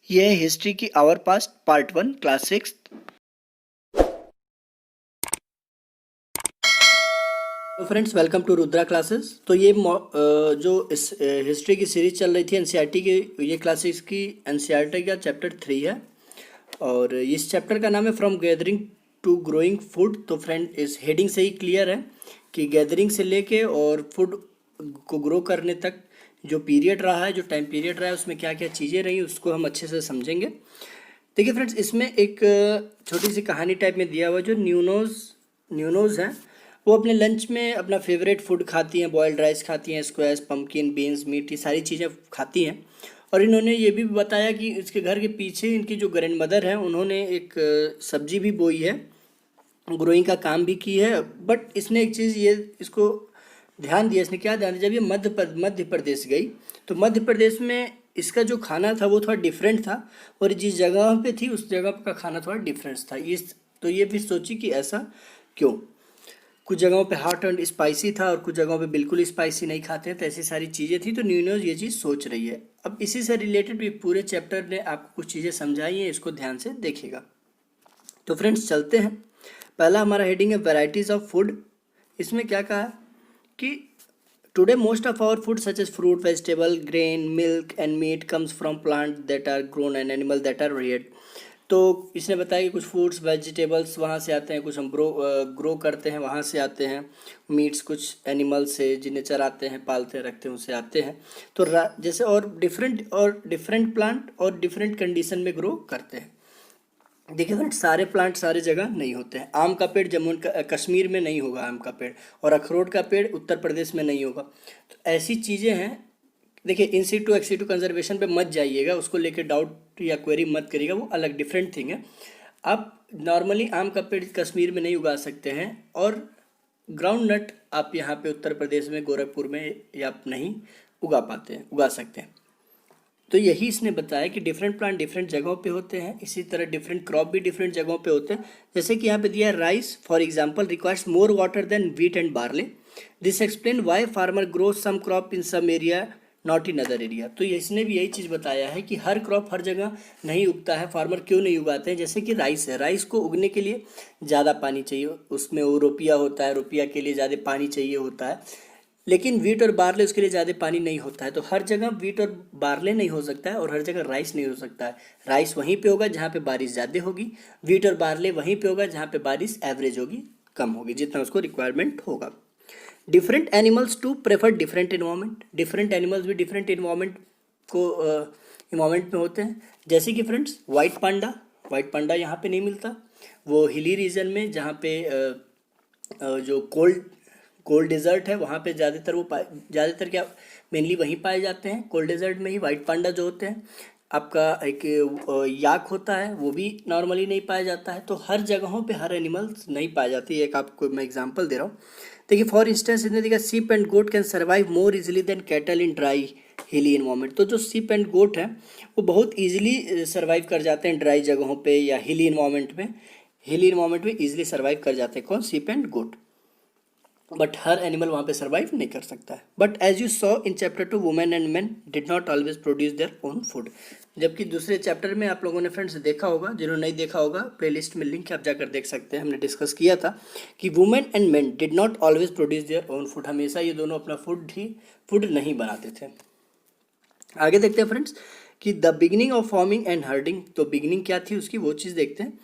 ये है हिस्ट्री की आवर पास्ट पार्ट 1 क्लास 6। तो friends welcome to Rudra classes. तो ये जो इस हिस्ट्री की सीरीज चल रही थी एनसीईआरटी की, ये क्लास 6 की एनसीईआरटी का चैप्टर 3 है और इस चैप्टर का नाम है from gathering to growing food. तो फ्रेंड इस हेडिंग से ही क्लियर है कि गैदरिंग से लेके और फूड को ग्रो करने तक जो पीरियड रहा है, जो टाइम पीरियड रहा है, उसमें क्या क्या चीज़ें रही उसको हम अच्छे से समझेंगे। देखिए फ्रेंड्स, इसमें एक छोटी सी कहानी टाइप में दिया हुआ जो न्यूनोज हैं, वो अपने लंच में अपना फेवरेट फूड खाती हैं, बॉयल्ड राइस खाती हैं, स्क्वैश, पम्पकिन, बीन्स, मीट, ये सारी चीज़ें खाती हैं। और इन्होंने ये भी बताया कि इसके घर के पीछे इनकी जो ग्रैंड मदर हैं, उन्होंने एक सब्जी भी बोई है, ग्रोइंग का काम भी की है। बट इसने एक चीज़ ये इसको ध्यान दिया, इसने क्या ध्यान दिया, जब ये मध्य प्रदेश गई तो मध्य प्रदेश में इसका जो खाना था वो थोड़ा डिफरेंट था और जिस जगह पे थी उस जगह का खाना थोड़ा डिफरेंट था। इस तो ये भी सोची कि ऐसा क्यों, कुछ जगहों पे हॉट एंड स्पाइसी था और कुछ जगहों पे बिल्कुल स्पाइसी नहीं खाते हैं, तो ऐसी सारी चीज़ें थी। तो न्यूनोज ये चीज़ सोच रही है। अब इसी से रिलेटेड भी पूरे चैप्टर ने आपको कुछ चीज़ें समझाई हैं, इसको ध्यान से देखिएगा। तो फ्रेंड्स चलते हैं। पहला हमारा हेडिंग है वैरायटीज़ ऑफ फूड। इसमें क्या कहा है कि today most of our food such as fruit, vegetable, grain, milk and meat comes from plant that are grown and animal that are reared. तो इसने बताया कि कुछ फूड्स, वेजिटेबल्स वहाँ से आते हैं, कुछ हम ग्रो करते हैं वहाँ से आते हैं, मीट्स कुछ एनिमल्स से जिन्हें चराते हैं, पालते हैं, रखते हैं, उनसे आते हैं। तो जैसे और डिफरेंट प्लांट और डिफरेंट कंडीशन में ग्रो करते हैं। देखिए फ्रेंड्स, सारे प्लांट सारे जगह नहीं होते हैं। आम का पेड़ कश्मीर में नहीं होगा आम का पेड़, और अखरोट का पेड़ उत्तर प्रदेश में नहीं होगा। तो ऐसी चीज़ें हैं। देखिए इन सीटू एक्सीटू कंजर्वेशन पे मत जाइएगा, उसको लेके डाउट या क्वेरी मत करिएगा, वो अलग डिफरेंट थिंग है। आप नॉर्मली आम का पेड़ कश्मीर में नहीं उगा सकते हैं और ग्राउंड नट आप यहाँ पे उत्तर प्रदेश में गोरखपुर में या नहीं उगा सकते हैं। तो यही इसने बताया कि डिफरेंट प्लांट डिफरेंट जगहों पे होते हैं, इसी तरह डिफरेंट क्रॉप भी डिफरेंट जगहों पे होते हैं। जैसे कि यहाँ पे दिया है rice for example requires more water than wheat and barley. This explain why farmer grow some crop in some area not in other area. तो इसने भी यही चीज़ बताया है कि हर क्रॉप हर जगह नहीं उगता है, फार्मर क्यों नहीं उगाते हैं। जैसे कि राइस है, राइस को उगने के लिए ज़्यादा पानी चाहिए, उसमें वो रोपिया होता है, रोपिया के लिए ज़्यादा पानी चाहिए होता है। लेकिन वीट और बार्ले उसके लिए ज़्यादा पानी नहीं होता है। तो हर जगह वीट और बार्ले नहीं हो सकता है और हर जगह राइस नहीं हो सकता है। राइस वहीं पे होगा जहाँ पे बारिश ज़्यादा होगी, वीट और बार्ले वहीं पे होगा जहाँ पे बारिश एवरेज होगी, कम होगी, जितना उसको रिक्वायरमेंट होगा। Different animals to prefer different environment. Different animals भी डिफरेंट इन्वायरमेंट में होते हैं। जैसे कि फ्रेंड्स व्हाइट पांडा यहाँ पे नहीं मिलता, वो हिली रीजन में जहाँ पे जो कोल्ड डेजर्ट है वहाँ पे ज़्यादातर ज़्यादातर क्या मेनली वहीं पाए जाते हैं। कोल्ड डेजर्ट में ही वाइट पांडा जो होते हैं। आपका एक याक होता है, वो भी नॉर्मली नहीं पाया जाता है। तो हर जगहों पे हर एनिमल्स नहीं पाए जाते। एक आपको मैं एग्जांपल दे रहा हूँ। देखिए फॉर इंस्टेंस इसने देखा sheep and goat can survive more easily than cattle in dry hilly environment. तो जो सीप एंड गोट हैं वो बहुत ईजिली सर्वाइव कर जाते हैं ड्राई जगहों पे या हिली इन्वायरमेंट में ईजिली सर्वाइव कर जाते हैं। कौन? Sheep and goat. बट हर एनिमल वहाँ पे सर्वाइव नहीं कर सकता है। But as you saw in chapter 2 women and men did not always produce their own food. जबकि दूसरे चैप्टर में आप लोगों ने फ्रेंड्स देखा होगा, जिन्होंने नहीं देखा होगा प्लेलिस्ट में लिंक आप जाकर देख सकते हैं। हमने डिस्कस किया था कि women and men did not always produce their own food. हमेशा ये दोनों अपना फूड नहीं बनाते थे। आगे देखते हैं फ्रेंड्स कि the beginning of farming and herding. तो बिगिनिंग क्या थी उसकी, वो चीज़ देखते हैं।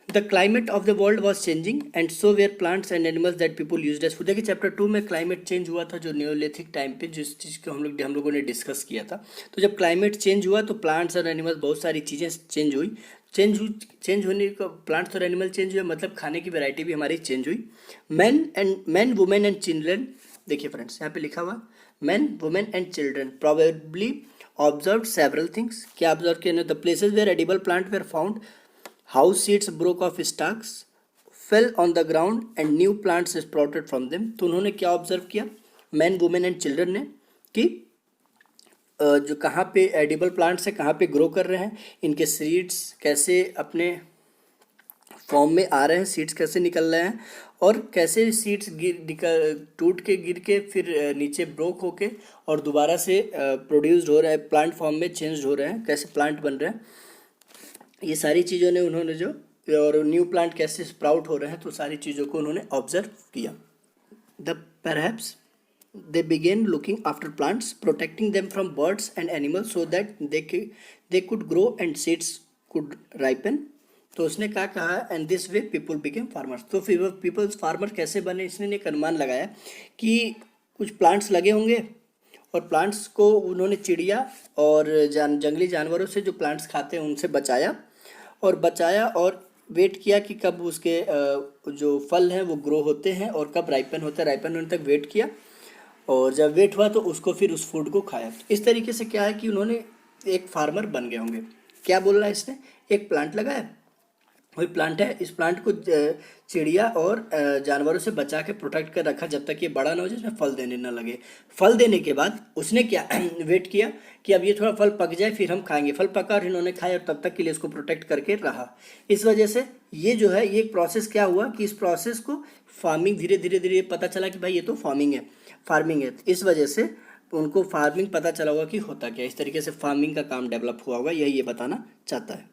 The climate of the world was changing and so were plants and animals that people used as food. देखिए चैप्टर 2 में क्लाइमेट चेंज हुआ था, जो नियोलिथिक टाइम पे जिस चीज़ को हम लोगों ने डिस्कस किया था। तो जब क्लाइमेट चेंज हुआ तो प्लांट्स और एनिमल्स बहुत सारी चीज़ें चेंज होने का, प्लांट्स और एनिमल चेंज हुए मतलब खाने की वैरायटी भी हमारी चेंज हुई। Man women and children. देखिए फ्रेंड्स यहाँ पे लिखा हुआ man women and children probably observe several things. क्या ऑब्जर्व किया? The places where edible plant were found, how seeds broke off stalks, fell on the ground and new plants sprouted from them. तो उन्होंने क्या observe किया, man women and children ने, कि जो कहाँ पे एडिबल प्लांट्स है कहाँ पे ग्रो कर रहे हैं, इनके सीड्स कैसे अपने फॉर्म में आ रहे हैं, सीड्स कैसे निकल रहे हैं और कैसे सीड्स टूट के गिर के फिर नीचे ब्रोक होके और दोबारा से प्रोड्यूस्ड हो रहे हैं, प्लांट फॉर्म में चेंज हो रहे हैं, कैसे प्लांट बन रहे हैं, ये सारी चीज़ों ने उन्होंने जो और न्यू प्लांट कैसे स्प्राउट हो रहे हैं, तो सारी चीज़ों को उन्होंने ऑब्जर्व किया। The perhaps they began looking after plants, protecting them from birds and animals so that they could grow and seeds could ripen। तो उसने क्या कहा, and this way people became farmers. तो फिर पीपल्स फार्मर कैसे बने, इसने एक अनुमान लगाया कि कुछ प्लांट्स लगे होंगे और प्लांट्स को उन्होंने चिड़िया और जंगली जानवरों से जो प्लांट्स खाते हैं उनसे बचाया और वेट किया कि कब उसके जो फल हैं वो ग्रो होते हैं और कब राइपन होता है, राइपन होने तक वेट किया और जब वेट हुआ तो उसको फिर उस फूड को खाया। इस तरीके से क्या है कि उन्होंने एक फार्मर बन गए होंगे। क्या बोल रहा है इसने, एक प्लांट लगाया, वही प्लांट है, इस प्लांट को चिड़िया और जानवरों से बचा के प्रोटेक्ट कर रखा जब तक ये बड़ा ना हो जाए, इसमें फल देने ना लगे। फल देने के बाद उसने क्या वेट किया कि अब ये थोड़ा फल पक जाए फिर हम खाएंगे। फल पका और इन्होंने खाया और तब तक के लिए इसको प्रोटेक्ट करके रहा। इस वजह से ये जो है, ये प्रोसेस क्या हुआ कि इस प्रोसेस को फार्मिंग धीरे धीरे पता चला कि भाई ये तो फार्मिंग है। इस वजह से उनको फार्मिंग पता चला होगा कि होता क्या, इस तरीके से फार्मिंग का काम डेवलप हुआ होगा, यही ये बताना चाहता है।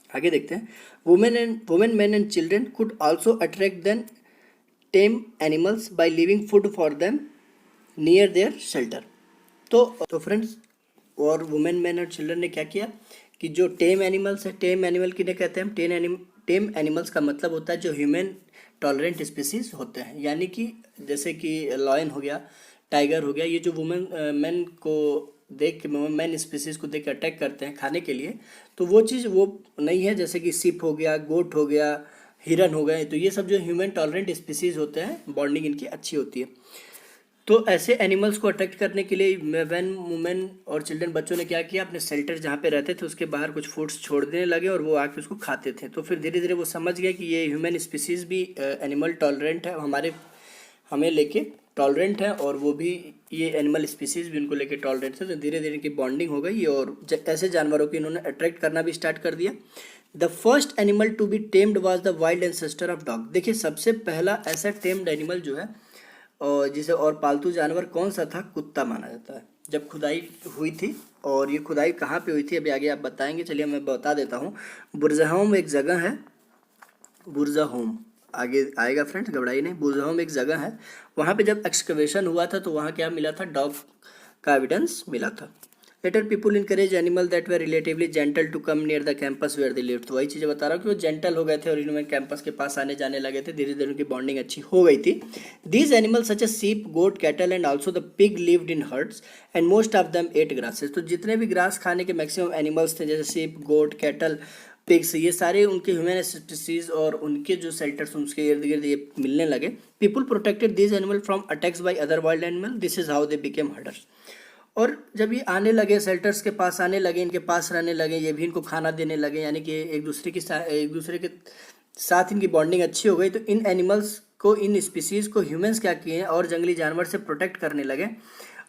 आगे देखते हैं। Women man and children could also attract then tame animals by leaving food for them near their shelter. तो फ्रेंड्स, और वुमेन मैन और चिल्ड्रन ने क्या किया कि जो टेम एनिमल्स है, टेम एनिमल किन्हें कहते हैं, टेम एनिमल्स का मतलब होता है जो ह्यूमन टॉलरेंट स्पीसीज होते हैं, यानी कि जैसे कि लॉयन हो गया, टाइगर हो गया, ये जो मैन को देख के, मैन स्पीसीज को देख के अटैक करते हैं खाने के लिए, तो वो चीज़ वो नहीं है। जैसे कि सिप हो गया, गोट हो गया, हिरन हो गए, तो ये सब जो ह्यूमन टॉलरेंट स्पीसीज होते हैं, बॉन्डिंग इनकी अच्छी होती है। तो ऐसे एनिमल्स को अट्रैक्ट करने के लिए वुमेन और चिल्ड्रन बच्चों ने क्या किया, अपने शेल्टर जहाँ पे रहते थे उसके बाहर कुछ फूड्स छोड़ देने लगे और वो आके उसको खाते थे। तो फिर धीरे धीरे वो समझ गए कि ये ह्यूमन स्पीसीज भी एनिमल टॉलरेंट है, हमें लेके टॉलरेंट है, और वो भी ये एनिमल स्पीसीज भी उनको लेके टॉलरेंट है। तो धीरे धीरे इनकी बॉन्डिंग हो गई और ऐसे जानवरों की इन्होंने अट्रैक्ट करना भी स्टार्ट कर दिया। The first animal to be tamed was the wild ancestor of dog. देखिए, सबसे पहला ऐसा टेम्ड एनिमल जो है और जिसे और पालतू जानवर कौन सा था, कुत्ता माना जाता है। जब खुदाई हुई थी, और ये खुदाई कहाँ पे हुई थी अभी आगे आप बताएंगे, चलिए मैं बता देता हूँ। बुरज़होम एक जगह है, बुरज़होम आगे आएगा फ्रेंड्स, घबराइए नहीं। बुरज़होम एक जगह है, वहाँ पे जब एक्सकवेशन हुआ था तो वहाँ क्या मिला था, डॉग का एविडेंस मिला था। Later people encourage animal that were relatively gentle to come near the campus where they lived. तो वही चीज़ें बता रहा हूँ कि वो जेंटल हो गए थे और इन्होंने कैंपस के पास आने जाने लगे थे, धीरे धीरे उनकी बॉन्डिंग अच्छी हो गई थी। These animals such as sheep, goat, cattle and also the pig lived in herds and most of them ate grasses. तो जितने भी ग्रास खाने के मैक्सिमम एनिमल्स थे, जैसे सीप, गोट, कैटल, पिग्स, ये सारे उनके ह्यूमन स्पीसीज और उनके जो शेल्टर्स उसके इर्द गिर्द ये मिलने लगे। People protected these animal from attacks by other wild animal, this is how they became herders. और जब ये आने लगे, शेल्टर्स के पास आने लगे, इनके पास रहने लगे, ये भी इनको खाना देने लगे, यानी कि एक दूसरे के साथ इनकी बॉन्डिंग अच्छी हो गई। तो इन एनिमल्स को, इन स्पीसीज़ को ह्यूमंस क्या किए और जंगली जानवर से प्रोटेक्ट करने लगे,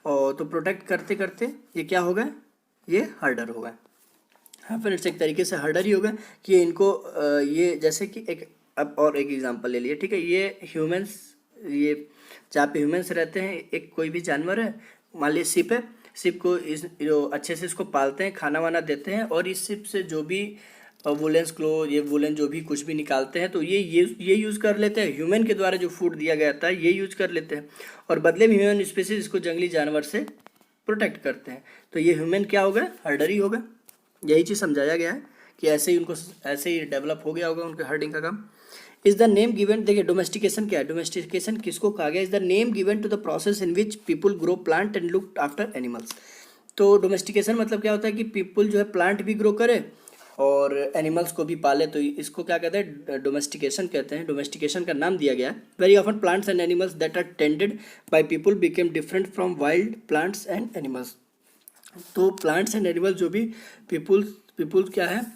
और तो प्रोटेक्ट करते करते ये क्या हो गए, ये हर्डर हो गए। हाँ फ्रेंड्स, एक तरीके से हर्डर ही हो गए कि इनको ये जैसे कि अब और एक एग्जांपल ले लिए, ठीक है। ये ह्यूमंस, ये जहाँ पे ह्यूमंस रहते हैं, एक कोई भी जानवर है, मान लीजिए सिप है, सिप को जो अच्छे से इसको पालते हैं, खाना वाना देते हैं, और इस सिप से जो भी वुलेंस क्लोथ, ये वुलन जो भी कुछ भी निकालते हैं, तो ये यूज़ कर लेते हैं। ह्यूमन के द्वारा जो फूड दिया गया था ये यूज़ कर लेते हैं, और बदले में ह्यूमन स्पीसीज इसको जंगली जानवर से प्रोटेक्ट करते हैं। तो ये ह्यूमन क्या हो गए, हर्डर ही हो गए। यही चीज़ समझाया गया है कि ऐसे ही डेवलप हो गया होगा उनके हर्डिंग का काम। इज द नेम गिवन, देखिए डोमेस्टिकेशन क्या है, डोमेस्टिकेशन किसको कहा गया, is the name given to the process in which people grow plant and look after animals. तो डोमेस्टिकेशन मतलब क्या होता है कि पीपुल जो है प्लांट भी ग्रो करे और एनिमल्स को भी पाले, तो इसको क्या कहते हैं, डोमेस्टिकेशन कहते हैं। डोमेस्टिकेशन का नाम दिया गया है। Very often plants and animals that are tended by people became different from wild plants and animals. तो प्लांट्स एंड एनिमल्स जो भी पीपुल क्या है,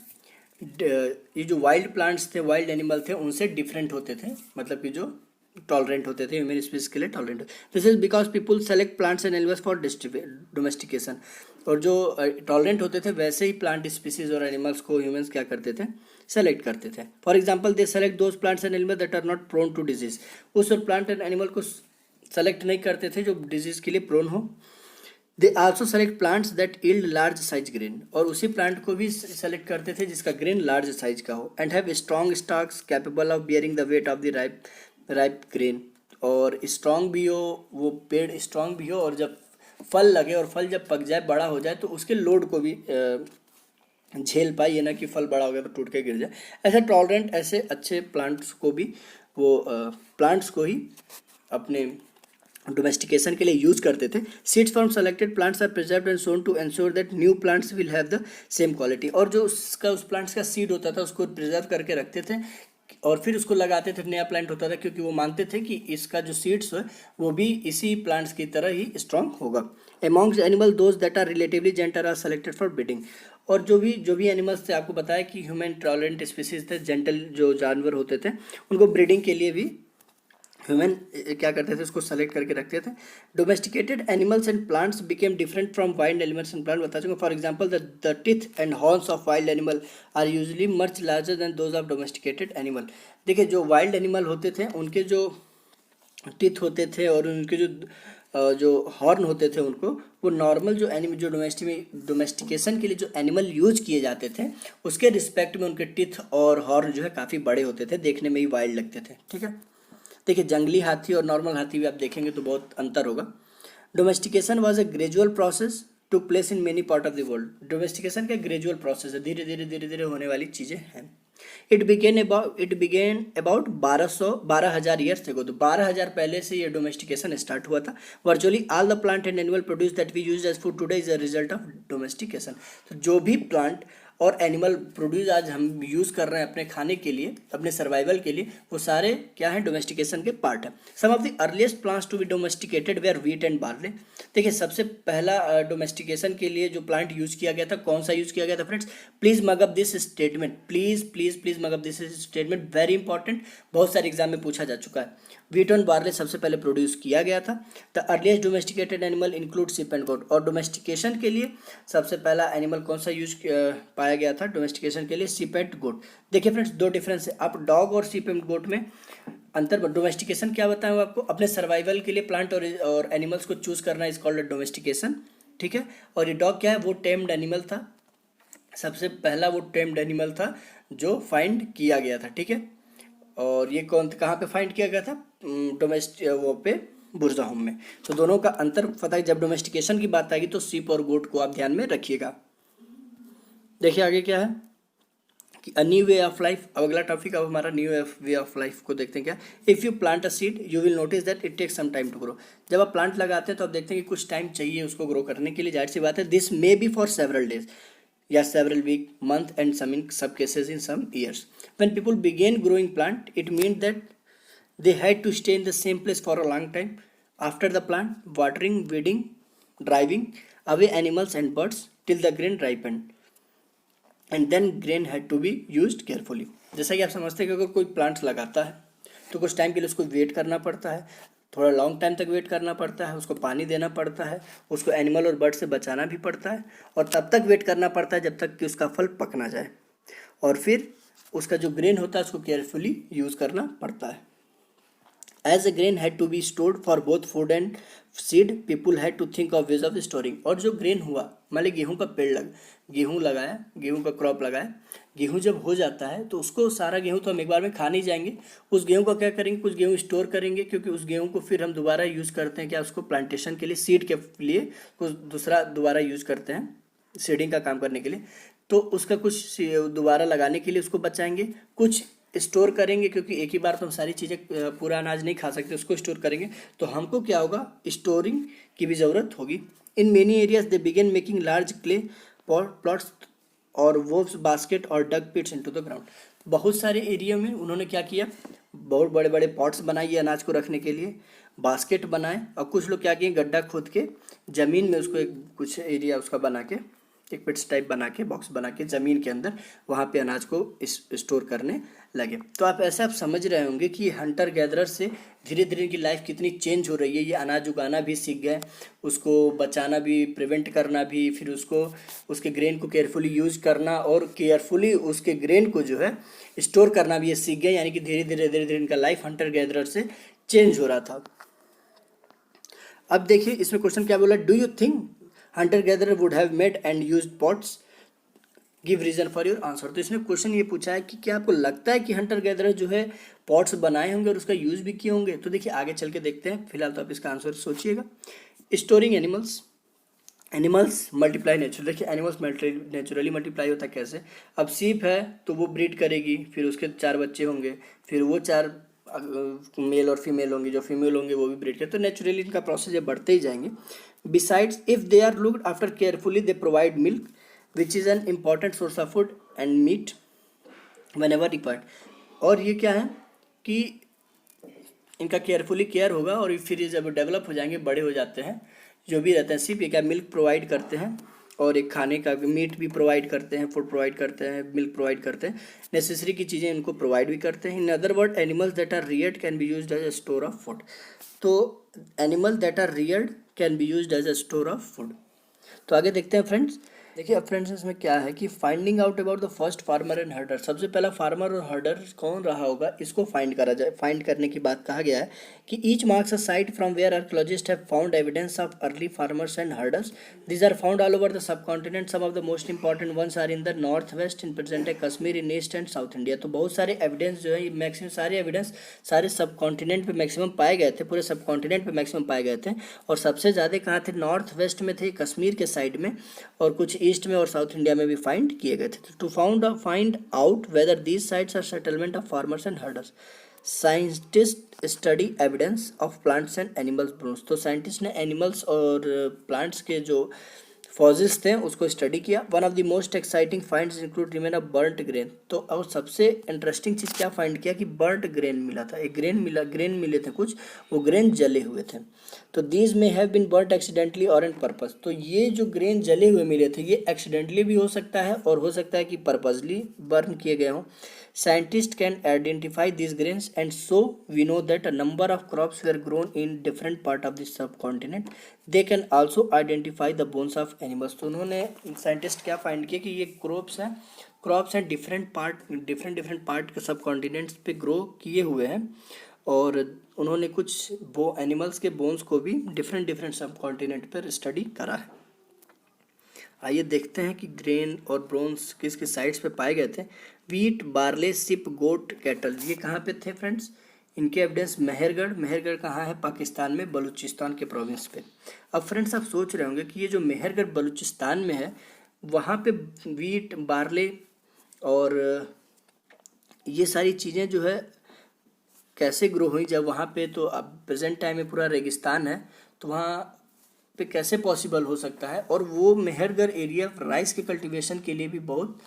ये जो वाइल्ड प्लांट्स थे, वाइल्ड एनिमल थे, उनसे डिफरेंट होते थे, मतलब कि जो टॉलरेंट होते थे, ह्यूमन स्पीसीज के लिए tolerant. This is because people select plants and animals for domestication. और जो टॉलरेंट होते थे वैसे ही प्लांट स्पीसीज और एनिमल्स को ह्यूमंस क्या करते थे, सेलेक्ट करते थे। For example they select those plants and animal that are not prone to disease. उस प्लांट एंड एनिमल को सेलेक्ट नहीं करते थे जो डिजीज के लिए प्रोन हो। They also select plants that yield large size grain, और उसी प्लांट को भी सेलेक्ट करते थे जिसका ग्रेन लार्ज साइज का हो। And have strong stocks capable of bearing the weight of the ripe grain, और स्ट्रॉन्ग भी हो, वो पेड़ स्ट्रॉन्ग भी हो, और जब फल लगे और फल जब पक जाए, बड़ा हो जाए, तो उसके लोड को भी झेल पाए, ये ना कि फल बड़ा हो गया तो टूट के गिर जाए। ऐसे टॉलरेंट, ऐसे अच्छे प्लांट्स को भी वो प्लांट्स को ही अपने डोमेस्टिकेशन के लिए यूज करते थे। Seeds from selected plants are preserved and sown to ensure that new plants will have the same quality. और जो उसका उस प्लांट्स का सीड होता था उसको प्रिजर्व करके रखते थे और फिर उसको लगाते थे, नया प्लांट होता था, क्योंकि वो मानते थे कि इसका जो सीड्स है वो भी इसी प्लांट्स की तरह ही स्ट्रॉन्ग होगा। Amongst animal those that are relatively gentle are selected for breeding. और जो भी एनिमल्स थे, आपको बताया कि ह्यूमन टॉलरेंट स्पीसीज थे, जेंटल जो जानवर होते थे, उनको ब्रीडिंग के लिए भी ह्यूमन क्या करते थे, उसको सेलेक्ट करके रखते थे। Domesticated animals and plants became different from wild animals and plant. बता चुका। For example the teeth and horns of wild animal are usually much larger than those of domesticated animal. देखिए, जो वाइल्ड एनिमल होते थे उनके जो teeth होते थे और उनके जो हॉर्न होते थे, उनको वो नॉर्मल जो डोमेस्टिकेशन के लिए जो एनिमल यूज किए जाते थे उसके रिस्पेक्ट में उनके टीथ और हॉर्न जो है काफ़ी बड़े होते थे, देखने में ही वाइल्ड लगते थे। ठीक है, देखिए जंगली हाथी और नॉर्मल हाथी भी आप देखेंगे तो बहुत अंतर होगा। Domestication was a gradual process to place in many part of the world. Domestication का ग्रेजुअल प्रोसेस है, धीरे धीरे होने वाली चीज़ें हैं। It began about 12,000 years ago. तो 12,000 पहले से ये डोमेस्टिकेशन स्टार्ट हुआ था। Virtually all the plant and animal produce that we use as food today is a result of domestication. तो जो भी प्लांट और एनिमल प्रोड्यूस आज हम यूज़ कर रहे हैं अपने खाने के लिए, अपने सर्वाइवल के लिए, वो सारे क्या हैं, डोमेस्टिकेशन के पार्ट है। Some of the earliest plants to be domesticated were wheat and barley. देखिए, सबसे पहला डोमेस्टिकेशन के लिए जो प्लांट यूज़ किया गया था, कौन सा यूज़ किया गया था friends? Please mug up this statement, please mug up this statement, very important, बहुत सारे एग्जाम में पूछा जा चुका है। व्हीट एंड बार्ले सबसे पहले प्रोड्यूस किया गया था। The earliest domesticated animal include sheep and goat. और डोमेस्टिकेशन के लिए सबसे पहला एनिमल कौन सा यूज पाया गया था डोमेस्टिकेशन के लिए? शीप एंड गोट। देखिए फ्रेंड्स, दो डिफरेंस है। आप डॉग और शीप एंड गोट में अंतर। डोमेस्टिकेशन क्या बताएं आपको? अपने सर्वाइवल के लिए प्लांट और एनिमल्स को चूज करना इज कॉल्ड डोमेस्टिकेशन। ठीक है, और ये डॉग क्या है? वो टेम्ड एनिमल था, सबसे पहला वो टेम्ड एनिमल था जो फाइंड किया गया था। ठीक है, और ये कहाँ पे फाइंड किया गया था? वो पे बुर्ज़ाहोम में। तो दोनों का अंतर पता है। जब डोमेस्टिकेशन की बात आएगी तो शीप और गोट को आप ध्यान में रखिएगा। देखिए आगे क्या है कि a new way of life. अब अगला टॉपिक अब हमारा न्यू वे ऑफ लाइफ को देखते हैं क्या। If you plant a seed you will notice that it takes some time to grow. जब आप प्लांट लगाते हैं तो आप देखते हैं कि कुछ टाइम चाहिए उसको ग्रो करने के लिए, जाहिर सी बात है। This may be for several days या several week, month and some in some cases in some years. When people began growing plant, it meant that they had to stay in the same place for a long time. After the plant, watering, weeding, driving away animals and birds till the grain ripened. And then grain had to be used carefully. जैसा कि आप समझते हैं कि अगर कोई plants लगाता है तो कुछ टाइम के लिए उसको वेट करना पड़ता है, थोड़ा लॉन्ग टाइम तक वेट करना पड़ता है, उसको पानी देना पड़ता है, उसको एनिमल और बर्ड से बचाना भी पड़ता है, और तब तक वेट करना पड़ता है जब तक कि उसका फल पक ना जाए, और फिर उसका जो ग्रेन होता है उसको केयरफुली यूज़ करना पड़ता है। As the grain had to be stored for both food and seed, people had to think of ways of storing. और जो ग्रेन हुआ, मान लीजिए गेहूँ का पेड़ गेहूँ लगाया, गेहूँ का क्रॉप लगाया, गेहूँ जब हो जाता है तो उसको सारा गेहूँ तो हम एक बार में खा नहीं जाएंगे। उस गेहूँ को क्या करेंगे, कुछ गेहूँ स्टोर करेंगे, क्योंकि उस गेहूँ को फिर हम दोबारा यूज़ करते हैं क्या, उसको प्लांटेशन के लिए, सीड के लिए कुछ दूसरा दोबारा यूज़ करते हैं सीडिंग का काम करने के लिए। तो उसका कुछ दोबारा लगाने के लिए उसको बचाएंगे, कुछ स्टोर करेंगे, क्योंकि एक ही बार तो हम सारी चीज़ें पूरा अनाज नहीं खा सकते, उसको स्टोर करेंगे। तो हमको क्या होगा, स्टोरिंग की भी ज़रूरत होगी। In many areas they began making large clay plots और वोव्स बास्केट और dug pits into the ground. बहुत सारे एरिया में उन्होंने क्या किया, बहुत बड़े बड़े पॉट्स बनाए अनाज को रखने के लिए, बास्केट बनाए, और कुछ लोग क्या किए, गड्ढा खोद के ज़मीन में उसको एक कुछ एरिया उसका बना के एक पिट्स टाइप बना के, बॉक्स बना के ज़मीन के अंदर वहाँ पे अनाज को स्टोर करने लगे। तो आप ऐसा आप समझ रहे होंगे कि हंटर गैदरर से धीरे धीरे इनकी लाइफ कितनी चेंज हो रही है। ये अनाज उगाना भी सीख गए, उसको बचाना भी, प्रिवेंट करना भी, फिर उसको उसके ग्रेन को केयरफुली यूज करना और केयरफुली उसके ग्रेन को जो है स्टोर करना भी ये सीख गए। यानी कि धीरे धीरे इनका लाइफ हंटर गैदरर से चेंज हो रहा था। अब देखिए इसमें क्वेश्चन क्या बोला, do you think hunter gatherer would have made and used pots, give reason for your answer. तो इसने क्वेश्चन ये पूछा है कि क्या आपको लगता है कि हंटर गैदरर जो है पॉट्स बनाए होंगे और उसका यूज भी किए होंगे। तो देखिए आगे चल के देखते हैं, फिलहाल तो आप इसका आंसर सोचिएगा। Storing animals, animals multiply naturally. देखिए एनिमल्स नेचुरली मल्टीप्लाई होता है कैसे, अब सीप है तो वो ब्रीड करेगी, फिर उसके 4 बच्चे होंगे, फिर वो 4 मेल और फीमेल होंगे, जो फीमेल होंगे वो भी ब्रीड करें, तो नेचुरली इनका प्रोसेस ये बढ़ते ही जाएंगे। Besides if they are looked after carefully they provide milk which is an important source of food and meat whenever required. और ये क्या है कि इनका केयरफुली केयर होगा और फिर ये जब डेवलप हो जाएंगे, बड़े हो जाते हैं, जो भी रहते हैं, सिर्फ ये क्या मिल्क प्रोवाइड करते हैं और एक खाने का मीट भी प्रोवाइड करते हैं, फूड प्रोवाइड करते हैं, मिल्क प्रोवाइड करते हैं, नेसेसरी की चीज़ें इनको प्रोवाइड भी करते हैं। In other word animals that are reared can be used as a store of food. तो animal that are reared can be used as a store of food. तो आगे देखते हैं फ्रेंड्स। देखिए अब फ्रेंड्स इसमें क्या है कि finding out about the first farmer and हर्डर। सबसे पहला फार्मर और हर्डर कौन रहा होगा, इसको फाइंड करा जाए। फाइंड करने की बात कहा गया है कि each marks a site from where archaeologist have found evidence of early farmers and herders. These are found all over the subcontinent. Some of the most important ones are in the north west, in present day Kashmir, in east and south India. तो बहुत सारे evidence जो है, maximum सारे evidence सारे सब continent पे maximum पाए गए थे, पूरे सब कॉन्टिनेंट पे मैक्सिमम पाए गए थे। और सबसे ज़्यादा कहाँ थे, नॉर्थ वेस्ट में थे, कश्मीर के साइड में, और कुछ ईस्ट में और साउथ इंडिया में भी फाइंड किए गए थे। To find out whether these sites are settlement of farmers and herders, scientist study evidence of plants and animals bones. तो साइंटिस्ट ने एनिमल्स और प्लांट्स के जो फॉसिल्स थे उसको स्टडी किया। One of the most exciting finds include remain of burnt grain. तो और सबसे इंटरेस्टिंग चीज़ क्या फाइंड किया कि बर्न्ट ग्रेन मिला था, एक ग्रेन मिले थे कुछ, वो ग्रेन जले हुए थे। तो दीज में हैव बीन बर्न्ट एक्सीडेंटली और इन पर्पस। तो ये जो ग्रेन जले हुए मिले थे ये एक्सीडेंटली भी हो सकता है और हो सकता है कि पर्पसली बर्न किए गए हों। Scientists can identify these grains and so we know that a number of crops were grown in different part of the subcontinent. They can also identify the bones of animals. तो उन्होंने scientist क्या find किया कि ये crops हैं different part के सब continents पे ग्रो किए हुए हैं और उन्होंने कुछ एनिमल्स के बोन्स को भी डिफरेंट सब कॉन्टिनेंट पर स्टडी करा है। आइए देखते हैं कि ग्रेन और ब्रोन्स किस किस साइड्स पे पाए गए थे। वीट, बार्ले, सिप, गोट, कैटल, ये कहाँ पे थे फ्रेंड्स, इनके एविडेंस मेहरगढ़ कहाँ है, पाकिस्तान में, बलूचिस्तान के प्रोविंस पे। अब फ्रेंड्स आप सोच रहे होंगे कि ये जो मेहरगढ़ बलूचिस्तान में है वहाँ पे वीट, बार्ले और ये सारी चीज़ें जो है कैसे ग्रो हुई, जब वहाँ पे तो अब प्रेजेंट टाइम में पूरा रेगिस्तान है, तो वहाँ पे कैसे पॉसिबल हो सकता है। और वो मेहरगढ़ एरिया राइस के कल्टीवेशन के लिए भी बहुत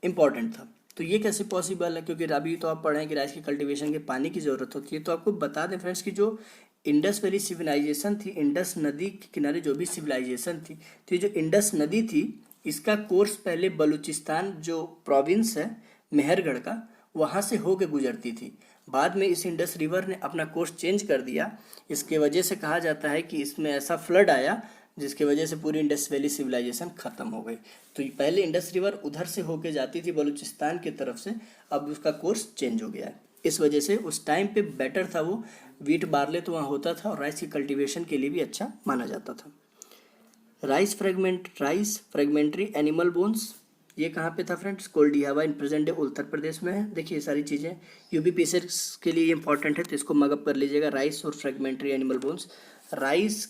इम्पॉर्टेंट था। तो ये कैसे पॉसिबल है, क्योंकि अभी तो आप पढ़ें कि राइस के कल्टीवेशन के पानी की ज़रूरत होती है। तो आपको बता दें फ्रेंड्स कि जो इंडस वैली सिविलाइजेशन थी, इंडस नदी के किनारे जो भी सिविलाइजेशन थी, तो ये जो इंडस नदी थी इसका कोर्स पहले बलूचिस्तान जो प्रोविंस है मेहरगढ़ का, वहाँ से होके गुजरती थी। बाद में इस इंडस रिवर ने अपना कोर्स चेंज कर दिया। इसके वजह से कहा जाता है कि इसमें ऐसा फ्लड आया जिसकी वजह से पूरी इंडस वैली सिविलाइजेशन ख़त्म हो गई। तो पहले इंडस रिवर उधर से होके जाती थी बलूचिस्तान की तरफ से, अब उसका कोर्स चेंज हो गया है। इस वजह से उस टाइम पे बेटर था, वो वीट बार्ले तो वहाँ होता था और राइस की कल्टीवेशन के लिए भी अच्छा माना जाता था। राइस फ्रेगमेंट्री एनिमल बोन्स, ये कहाँ पे था फ्रेंड्स, कोल्डियावा, इन प्रेजेंट डे उत्तर प्रदेश में है। देखिए ये सारी चीज़ें यूबीपीएससी के लिए इंपॉर्टेंट है, तो इसको मगअप कर लीजिएगा। राइस और फ्रेगमेंट्री एनिमल बोन्स। राइस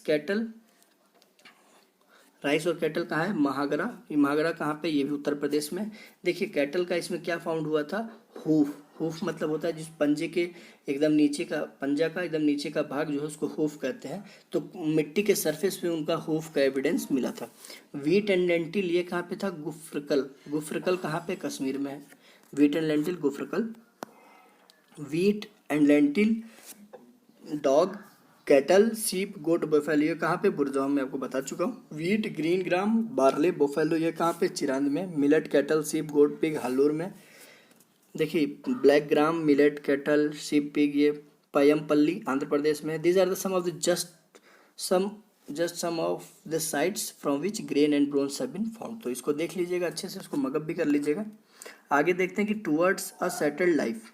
और कैटल कहाँ है, महागरा। ये महागरा कहाँ पे, ये भी उत्तर प्रदेश में। देखिए कैटल का इसमें क्या फाउंड हुआ था, हूफ मतलब होता है जिस पंजे के एकदम नीचे का, पंजा का एकदम नीचे का भाग जो है उसको हूफ कहते हैं। तो मिट्टी के सरफेस पे उनका हूफ का एविडेंस मिला था। वीट एंड लेंटिल, ये कहाँ पे था, गुफ्रकल कहाँ पे, कश्मीर में है। Wheat and lentil, Gufkral. Wheat and lentil, dog, cattle, sheep, goat, buffalo ये कहाँ पे? बुरजाहों में आपको बता चुका हूँ। Wheat, green gram, barley, buffalo ये कहाँ पे? चिरांद में। मिलेट, कैटल, सीप, गोट, पिग हालोर में। देखिए black gram, millet, cattle, sheep, pig ये पयमपल्ली आंध्र प्रदेश में। These are the some of the some of the sites from which grain and bronze have been found. तो इसको देख लीजिएगा अच्छे से, इसको मगअप भी कर लीजिएगा। आगे देखते हैं कि टूवर्ड्स अ सेटल्ड लाइफ,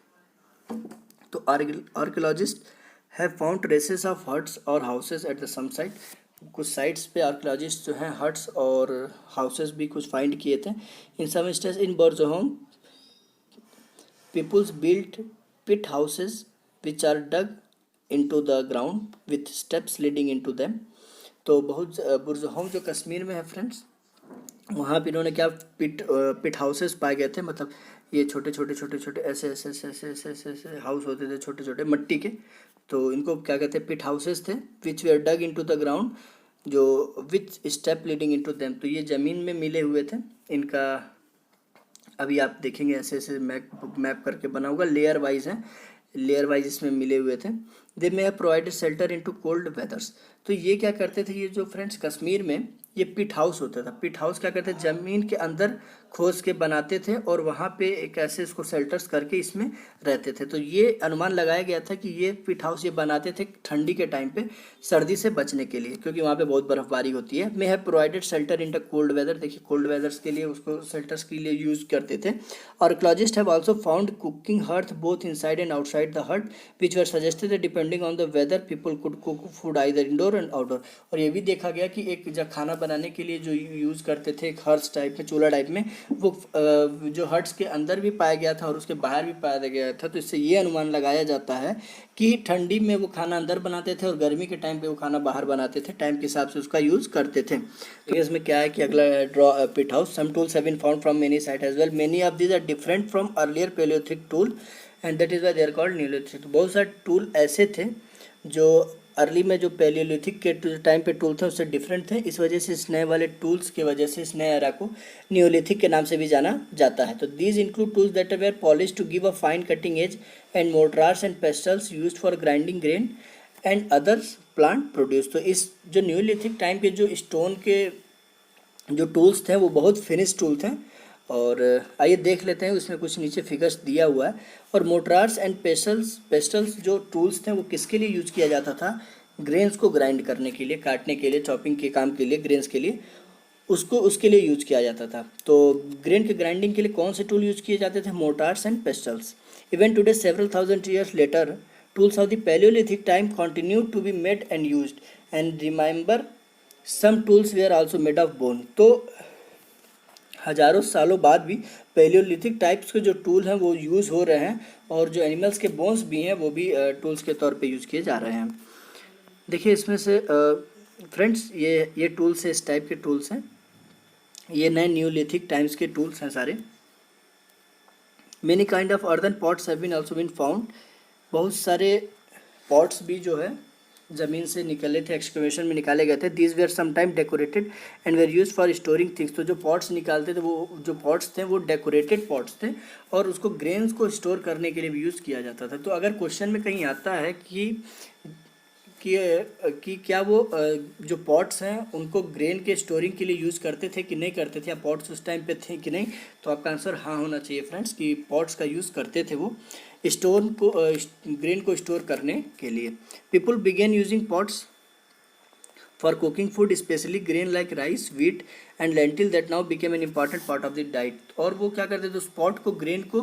तो archaeologist have found traces of huts और houses at the same site. कुछ साइट्स पे आर्कियोलॉजिस्ट जो हैं हट्स और हाउसेस भी कुछ फाइंड किए थे। In some instance in Burzahom peoples built pit houses which are dug into the ground with steps leading into them। तो बहुत बुरजहोम जो कश्मीर में है फ्रेंड्स, वहाँ पे इन्होंने क्या पिट हाउसेस पाए गए थे। मतलब ये छोटे छोटे छोटे छोटे ऐसे ऐसे ऐसे ऐसे ऐसे ऐसे ऐसे हाउस होते थे छोटे छोटे मट्टी के, तो इनको क्या कहते हैं? पिट हाउसेस थे। Which we are dug into the ground, जो which step leading into them, तो ये ज़मीन में मिले हुए थे। इनका अभी आप देखेंगे ऐसे ऐसे मैप करके बना होगा, लेयर वाइज है, लेयर वाइज इसमें मिले हुए थे। They may have provided shelter into cold weathers. तो ये क्या करते थे? ये जो फ्रेंड्स कश्मीर में ये पिट हाउस होता था। पिट हाउस क्या करते थे? ज़मीन के अंदर खोज के बनाते थे और वहाँ पे एक ऐसे इसको शेल्टर्स करके इसमें रहते थे। तो ये अनुमान लगाया गया था कि ये पिट हाउस ये बनाते थे ठंडी के टाइम पे, सर्दी से बचने के लिए, क्योंकि वहाँ पे बहुत बर्फबारी होती है। May have provided shelter in the cold weather. देखिए कोल्ड वेदर्स के लिए उसको शेल्टर्स के लिए यूज़ करते थे। Archaeologist have also found cooking hearth both inside and outside the hut which were suggested depending on the weather people could cook food either indoor and outdoor. और ये भी देखा गया कि एक जब खाना बनाने के लिए जो यूज़ करते थे एक हर्स टाइप में, चूल्हा टाइप में, वो जो हट्स के अंदर भी पाया गया था और उसके बाहर भी पाया गया था। तो इससे ये अनुमान लगाया जाता है कि ठंडी में वो खाना अंदर बनाते थे और गर्मी के टाइम पे वो खाना बाहर बनाते थे, टाइम के हिसाब से उसका यूज़ करते थे। तो इसमें क्या है कि अगला draw pit house, some tools have been found from many site as well, many of these are different from earlier palaeolithic tool and that is why they are called neolithic. तो बहुत सारे टूल ऐसे थे जो early में जो Palaeolithic के time पे टूल थे उससे डिफरेंट थे। इस वजह से इस नए वाले टूल्स की वजह से इस नए एरा को न्यूलिथिक के नाम से भी जाना जाता है। तो these include tools that were polish to give a fine cutting edge and mortars and pestles used for grinding grain and others plant produce. तो इस जो न्यूलिथिक टाइम के जो स्टोन के जो टूल्स थे वो बहुत फिनिश टूल थे। और आइए देख लेते हैं, उसमें कुछ नीचे फिगर्स दिया हुआ है। और मोटरार्स एंड पेस्टल्स जो टूल्स थे वो किसके लिए यूज़ किया जाता था? ग्रेन्स को ग्राइंड करने के लिए, काटने के लिए, चॉपिंग के काम के लिए, ग्रेन्स के लिए उसके लिए यूज किया जाता था। तो ग्रेन के ग्राइंडिंग के लिए कौन से टूल यूज किए जाते थे? Mortars and pestles. Even today several thousand years later tools of the palaeolithic time continue to be made and used and remember some tools were also made of bone. तो हजारों सालों बाद भी Palaeolithic types के जो tool हैं वो use हो रहे हैं और जो एनिमल्स के बोन्स भी हैं वो भी टूल्स के तौर पे यूज़ किए जा रहे हैं। देखिए इसमें से फ्रेंड्स ये टूल्स है, इस टाइप के टूल्स हैं, ये नए न्यूलिथिक टाइम्स के टूल्स हैं सारे। Many kind of earthen pots have been also been found. बहुत सारे पॉट्स भी जो है ज़मीन से निकले थे, एक्सकवेशन में निकाले गए थे। These were sometime decorated and were use for storing things. तो जो पॉट्स निकालते थे वो जो पॉट्स थे वो डेकोरेटेड पॉट्स थे और उसको ग्रेन्स को स्टोर करने के लिए भी यूज़ किया जाता था। तो अगर क्वेश्चन में कहीं आता है कि क्या वो जो पॉट्स हैं उनको ग्रेन के स्टोरिंग के लिए यूज़ करते थे कि नहीं करते थे, या पॉट्स उस टाइम पे थे कि नहीं, तो आपका आंसर हाँ होना चाहिए फ्रेंड्स कि पॉट्स का यूज़ करते थे वो ग्रेन को स्टोर करने के लिए। People begin using pots for cooking food specially grain like rice, wheat and lentil that now became an important part of the diet. और वो क्या करते थे? उस पॉट को, ग्रेन को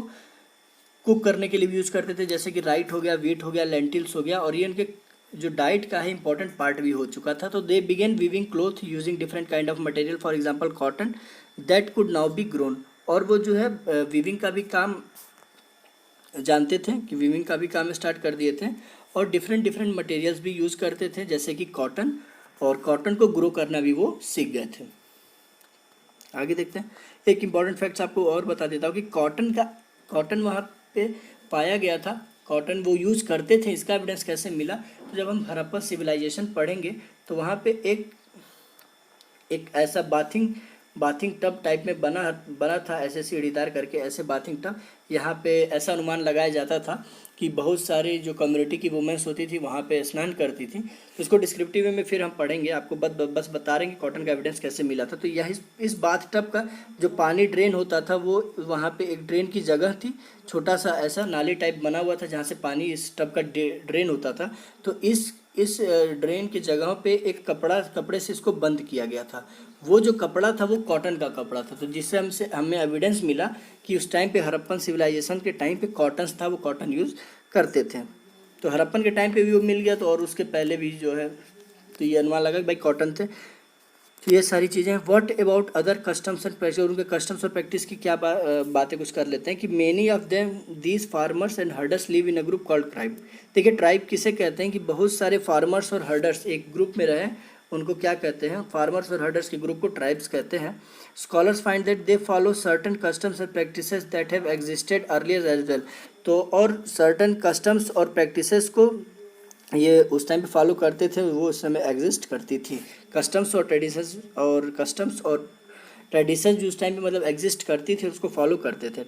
कुक करने के लिए भी यूज़ करते थे, जैसे कि राइट हो गया, व्हीट हो गया, लेंटिल्स हो गया, और ये उनके जो डाइट का है इंपॉर्टेंट पार्ट भी हो चुका था। तो they began weaving cloth using different kind of material, for example cotton that could now be grown. और वो जो है वीविंग का भी काम जानते थे कि वीविंग का भी काम स्टार्ट कर दिए थे और डिफरेंट मटेरियल्स भी यूज़ करते थे जैसे कि कॉटन, और कॉटन को ग्रो करना भी वो सीख गए थे। आगे देखते हैं। एक इम्पॉर्टेंट फैक्ट्स आपको और बता देता हूँ कि कॉटन वहाँ पे पाया गया था, कॉटन वो यूज़ करते थे। इसका एविडेंस कैसे मिला? तो जब हम हड़प्पा सिविलाइजेशन पढ़ेंगे तो वहाँ पे एक ऐसा बाथिंग टब टाइप में बना बना था, ऐसे सीढ़ीदार करके ऐसे बाथिंग टब। यहाँ पे ऐसा अनुमान लगाया जाता था कि बहुत सारी जो कम्युनिटी की वुमेंस होती थी वहाँ पे स्नान करती थी। तो इसको डिस्क्रिप्टिव वे में फिर हम पढ़ेंगे, आपको बस बता रहे हैं कि कॉटन का एविडेंस कैसे मिला था। तो यह इस बाथ टब का जो पानी ड्रेन होता था वो वहाँ पे एक ड्रेन की जगह थी, छोटा सा ऐसा नाली टाइप बना हुआ था जहाँ से पानी इस टब का ड्रेन होता था। तो इस ड्रेन की जगह पे एक कपड़े से इसको बंद किया गया था। वो जो कपड़ा था वो कॉटन का कपड़ा था। तो जिससे हमें एविडेंस मिला कि उस टाइम पे हड़प्पन सिविलाइजेशन के टाइम पे कॉटन था, वो कॉटन यूज़ करते थे। तो हड़प्पन के टाइम पे भी वो मिल गया, तो और उसके पहले भी जो है तो ये अनुमान लगा कि भाई कॉटन थे। तो ये सारी चीज़ें। What about other customs and practice, और उनके कस्टम्स और प्रैक्टिस की क्या बातें कुछ कर लेते हैं कि many of them these farmers and herders live in a group called tribe. देखिए ट्राइब किसे कहते हैं कि बहुत सारे फार्मर्स और हर्डर्स एक ग्रुप में रहे, उनको क्या कहते हैं, फार्मर्स और हर्डर्स के ग्रुप को ट्राइब्स कहते हैं। Scholars find that they follow certain customs and practices that have existed earlier as well. तो और सर्टन कस्टम्स और प्रैक्टिसेस को ये उस टाइम पे फॉलो करते थे, वो उस समय एग्जिस्ट करती थी। कस्टम्स और ट्रेडिशंस जो उस टाइम पे मतलब एग्जिस्ट करती थी उसको फॉलो करते थे।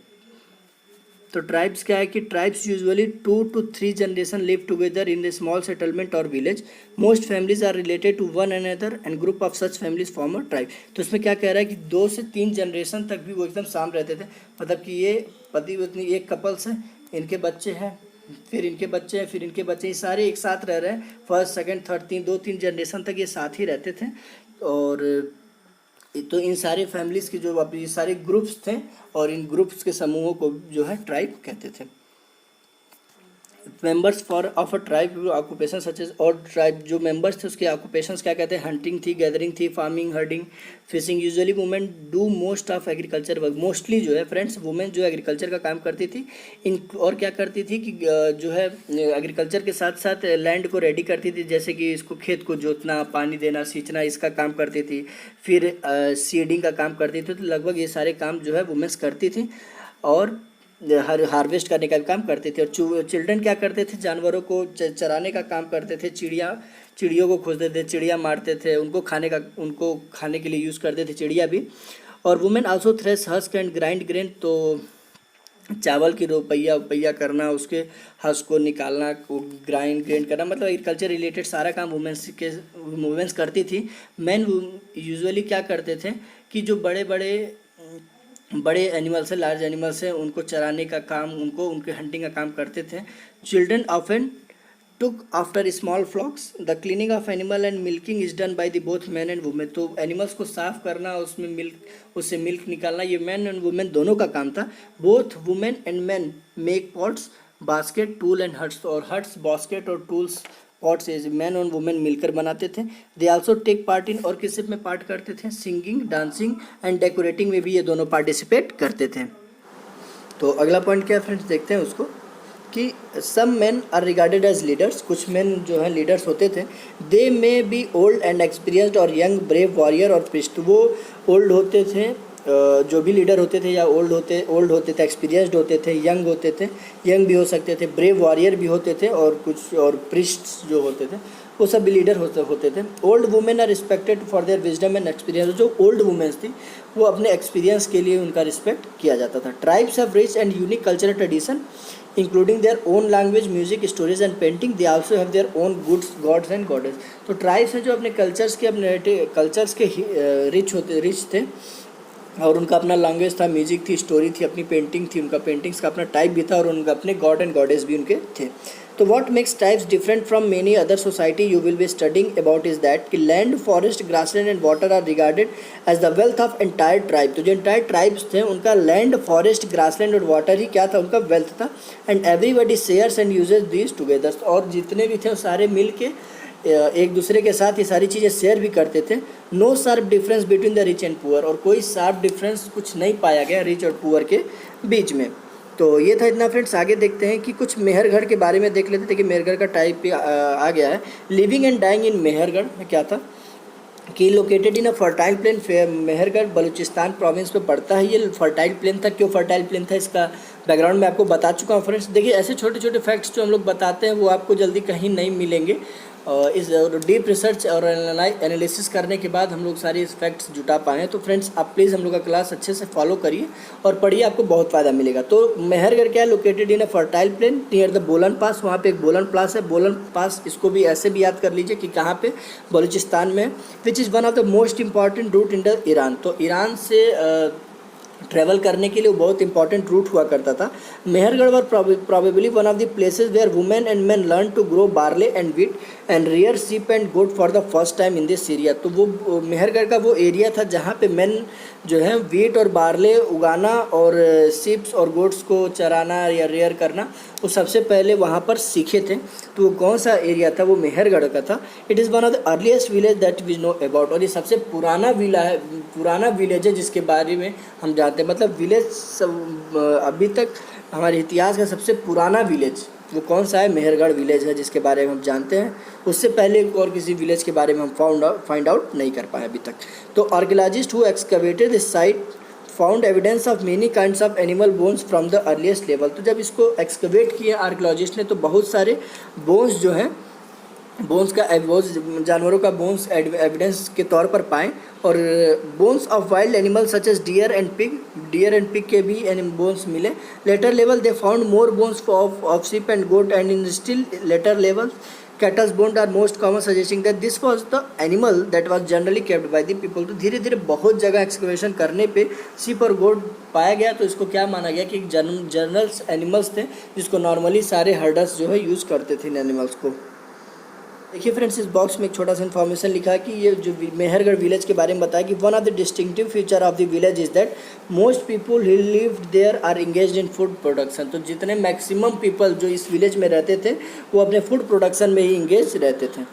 तो ट्राइब्स क्या है कि tribes usually 2 to 3 generation live together in the small settlement और village. Most families are related to one another and group of such families form a tribe. तो इसमें क्या कह रहा है कि 2 से 3 जनरेशन तक भी वो एकदम साम रहते थे, मतलब कि ये पति पत्नी एक कपल्स हैं, इनके बच्चे हैं, फिर इनके बच्चे हैं, फिर इनके बच्चे, ये सारे एक साथ रह रहे हैं। फर्स्ट सेकंड थर्ड 2-3 जनरेशन तक ये साथ ही रहते थे। और तो इन सारे फैमिलीज़ के जो ये सारे ग्रुप्स थे और इन ग्रुप्स के समूहों को जो है ट्राइब कहते थे। Members for of a tribe occupation such as, और ट्राइब जो मेंबर्स थे उसके ऑक्यूपेशंस क्या कहते हैं, हंटिंग थी, गैदरिंग थी, farming, herding, fishing. Usually women do most of agriculture work. Mostly जो है फ्रेंड्स वुमेन जो एग्रीकल्चर का काम करती थी। इन और क्या करती थी कि जो है एग्रीकल्चर के साथ साथ लैंड को रेडी करती थी, जैसे कि इसको खेत को जोतना, पानी देना, सींचना, इसका काम करती थी। फिर सीडिंग का काम करती थी। तो लगभग ये सारे काम जो है वुमेन्स करती थी और हार्वेस्ट करने का भी काम करते थे। और चिल्ड्रन क्या करते थे, जानवरों को चराने का काम करते थे, चिड़ियों को खोजते थे, चिड़िया मारते थे, उनको खाने के लिए यूज़ करते थे चिड़िया भी। और women also thresh husk and grind grain. तो चावल की रोपैया करना, उसके हस्क को निकालना, ग्राइंड करना, मतलब एग्रीकल्चर रिलेटेड सारा काम वुमेन्स करती थी। मैन यूजुअली क्या करते थे कि जो बड़े एनिमल्स हैं, लार्ज एनिमल्स हैं, उनको चराने का काम, उनके हंटिंग का काम करते थे। Children often took after small flocks. The cleaning of animal and milking is done by the both man and women. तो एनिमल्स को साफ करना, उससे मिल्क निकालना, ये मैन एंड वुमेन दोनों का काम था। Both women and man make pots, basket, tool and huts. और हट्स, बास्केट और टूल्स, पॉट्स मैन और वुमेन मिलकर बनाते थे। They also take part in, और किस में पार्ट करते थे, सिंगिंग, डांसिंग एंड डेकोरेटिंग में भी ये दोनों पार्टिसिपेट करते थे। तो अगला पॉइंट क्या फ्रेंड्स देखते हैं उसको कि some man are regarded as leaders. कुछ मैन जो है लीडर्स होते थे। They may be old and experienced और यंग, ब्रेव, वॉरियर और प्रिस्ट। वो ओल्ड होते थे, जो भी लीडर होते थे, या ओल्ड होते थे, एक्सपीरियंस्ड होते थे, यंग होते थे, यंग भी हो सकते थे, ब्रेव वॉरियर भी होते थे, और प्रिस्ट्स जो होते थे वो सब भी लीडर होते थे। Old women are respected for their wisdom and experience. जो ओल्ड वुमेन्स थी वो अपने एक्सपीरियंस के लिए उनका रिस्पेक्ट किया जाता था। Tribes have rich and unique cultural tradition including their own language, music, stories and painting. They also have their own gods and goddess. तो ट्राइब्स हैं जो अपने कल्चर्स के रिच थे, और उनका अपना लैंग्वेज था, म्यूजिक थी, स्टोरी थी, अपनी पेंटिंग थी, उनका पेंटिंग्स का अपना टाइप भी था, और उनका अपने गॉड एंड गॉडेस भी उनके थे। तो what makes tribes different from many other society you will be studing about is that कि land, forest, grassland and water are regarded as the wealth of entire tribe. तो जो entire tribes थे उनका land, forest, grassland और water ही क्या था, उनका वेल्थ था। And everybody shares and uses these together. और जितने भी थे वो सारे मिल के एक दूसरे के साथ ये सारी चीज़ें शेयर भी करते थे। No sharp difference between the rich and poor. और कोई शार्प डिफरेंस कुछ नहीं पाया गया रिच और पुअर के बीच में। तो ये था इतना फ्रेंड्स। आगे देखते हैं कि कुछ मेहरगढ़ के बारे में देख लेते थे कि मेहरगढ़ का टाइप पे आ गया है। Living and dying in Mehrgarh में क्या था कि located in a fertile plain. Mehrgarh Baluchistan province में पड़ता है। ये फर्टाइल प्लेन था। क्यों फर्टाइल प्लेन था इसका बैकग्राउंड मैं आपको बता चुका हूँ फ्रेंड्स। देखिए ऐसे छोटे छोटे फैक्ट्स जो हम लोग बताते हैं वो आपको जल्दी कहीं नहीं मिलेंगे, इस डीप रिसर्च और एनालिसिस करने के बाद हम लोग सारी फैक्ट्स जुटा पाए हैं। तो फ्रेंड्स आप प्लीज़ हम लोग का क्लास अच्छे से फॉलो करिए और पढ़िए, आपको बहुत फ़ायदा मिलेगा। तो मेहरगढ़ क्या है, located in a fertile plane near the बोलन पास। वहाँ पे एक बोलन पास है, बोलन पास इसको भी ऐसे भी याद कर लीजिए कि कहाँ पे, बलूचिस्तान में, which is one of the most important route in the Iran. तो ईरान से ट्रैवल करने के लिए वो बहुत इंपॉर्टेंट रूट हुआ करता था। Mehrgarh were probably one of the places where women and men learn to grow barley and wheat and rear sheep and goat for the first time in this area. तो वो मेहरगढ़ का वो एरिया था जहाँ पे मेन जो है व्हीट और बार्ले उगाना और शिप्स और गोट्स को चराना या रेयर करना वो सबसे पहले वहाँ पर सीखे थे। तो वो कौन सा एरिया था, वो मेहरगढ़ का था। It is one of the earliest village that we know about. और ये सबसे पुराना विलेज है जिसके बारे में हम जानते हैं। मतलब विलेज अभी तक हमारे इतिहास का सबसे पुराना विलेज वो कौन सा है, मेहरगढ़ विलेज है, जिसके बारे में हम जानते हैं। उससे पहले और किसी विलेज के बारे में हम फाइंड आउट नहीं कर पाए अभी तक। तो archaeologist who excavated this site found evidence of many kinds of animal bones from the earliest level. तो जब इसको एक्सकवेट किया आर्कियोलॉजिस्ट ने तो बहुत सारे बोन्स जो हैं, बोन्स का जानवरों का बोन्स एविडेंस के तौर पर पाएँ। और bones of wild animal such as deer and pig के भी बोन्स मिले। Later level they found more bones of sheep and goat and in still later level cattles bones are most common, suggesting that this was the animal that was generally kept by the people. तो धीरे धीरे बहुत जगह excavation करने पे ship और गोट पाया गया। तो इसको क्या माना गया कि जनरल एनिमल्स थे जिसको नॉर्मली सारे हर्डर्स जो है यूज़ करते थे इन एनिमल्स को। देखिए फ्रेंड्स, इस बॉक्स में एक छोटा सा इन्फॉर्मेशन लिखा है कि ये जो मेहरगढ़ विलेज के बारे में बताया कि one of the distinctive feature of the village is that most people who live there are engaged in food production. तो जितने मैक्सिमम पीपल जो इस विलेज में रहते थे वो अपने फूड प्रोडक्शन में ही इंगेज रहते थे।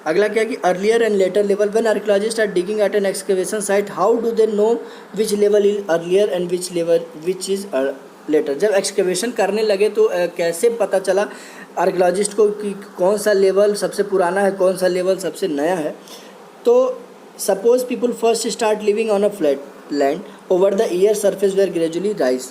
अगला क्या कि earlier and later level, when archaeologists are digging at an excavation site how do they know which level is earlier and which is later. जब एक्सकवेशन करने लगे तो कैसे पता चला आर्कियोलॉजिस्ट को कि कौन सा लेवल सबसे पुराना है, कौन सा लेवल सबसे नया है। तो suppose people first start living on a flat land over the year surface were gradually rise